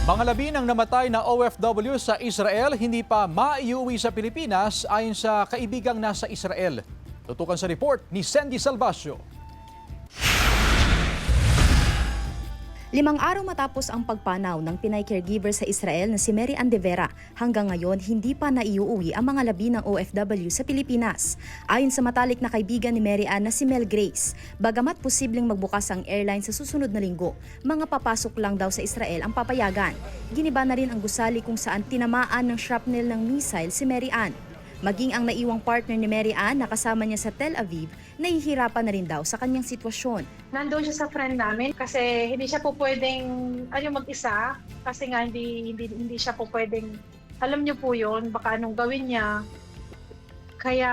Mga labi ng namatay na OFW sa Israel hindi pa maiuwi sa Pilipinas ayon sa kaibigang nasa Israel. Tutukan sa report ni Sandy Salvacio. 5 araw matapos ang pagpanaw ng Pinay caregiver sa Israel na si Mary Ann de Vera, hanggang ngayon hindi pa naiuwi ang mga labi ng OFW sa Pilipinas. Ayon sa matalik na kaibigan ni Mary Ann na si Mel Grace, bagamat posibleng magbukas ang airline sa susunod na linggo, mga papasok lang daw sa Israel ang papayagan. Giniba na rin ang gusali kung saan tinamaan ng shrapnel ng missile si Mary Ann. Maging ang naiwang partner ni Mary Ann na kasama niya sa Tel Aviv, nahihirapan na rin daw sa kanyang sitwasyon. Nandoon siya sa friend namin kasi hindi siya po pwedeng mag-isa kasi nga hindi siya po pwedeng, alam niyo po yun, baka anong gawin niya. Kaya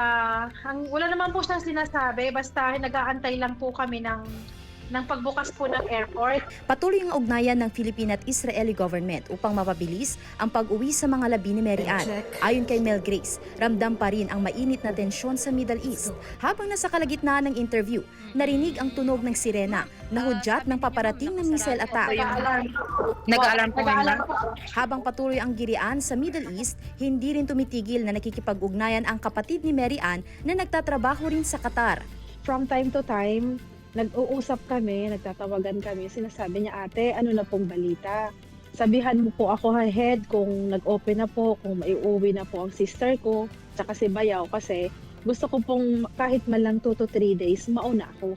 wala naman po siyang sinasabi, basta nag-aantay lang po kami ng pagbukas po ng airport. Patuloy ang ugnayan ng Philippine at Israeli government upang mapabilis ang pag-uwi sa mga labi ni Mary Ann. Ayon kay Mel Grace, ramdam pa rin ang mainit na tensyon sa Middle East. Habang nasa kalagitnaan ng interview, narinig ang tunog ng sirena na hudyat ng paparating na missile attack. Nag-aalarm po ngayon. Habang patuloy ang girian sa Middle East, hindi rin tumitigil na nakikipag-ugnayan ang kapatid ni Mary Ann na nagtatrabaho rin sa Qatar. From time to time, nag-uusap kami, nagtatawagan kami, sinasabi niya, ate, ano na pong balita? Sabihan mo po ako ahead kung nag-open na po, kung maiuwi na po ang sister ko, tsaka si Bayaw, kasi gusto ko pong kahit man lang 2 to 3 days, mauna ako.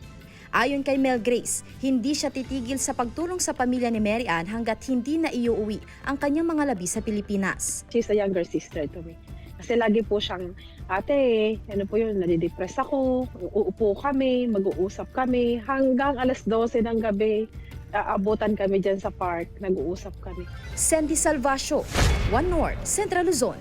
Ayon kay Mel Grace, hindi siya titigil sa pagtulong sa pamilya ni Mary Ann hanggat hindi na iuuwi ang kanyang mga labi sa Pilipinas. She's a younger sister to me. Kasi lagi po siyang, ate, ano po yun, nadidepress ako, uupo kami, mag-uusap kami, hanggang alas 12 ng gabi, aabutan kami dyan sa park, nag-uusap kami. Sandy Salvacio, One North, Central Luzon.